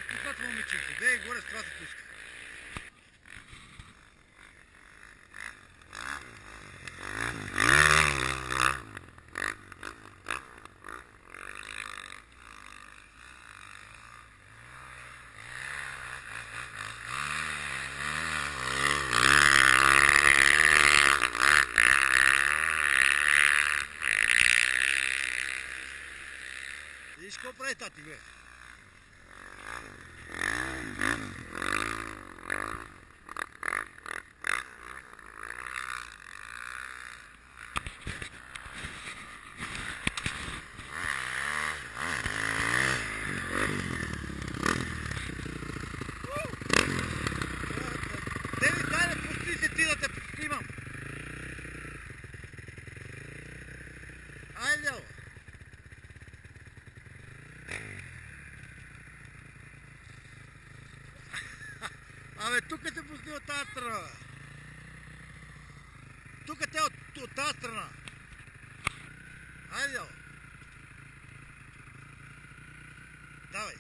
е пуснат, момиченце? Де е горе с това се пуска? Виж какво прави тати, бе? Деви, дай да пусти се ти да те снимам. Айде, ляво. Абе, тук те пусти от тази страна. Тук те от тази страна. Айде, ляво. Давай.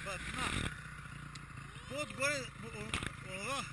Батна. По-отгоре, онова.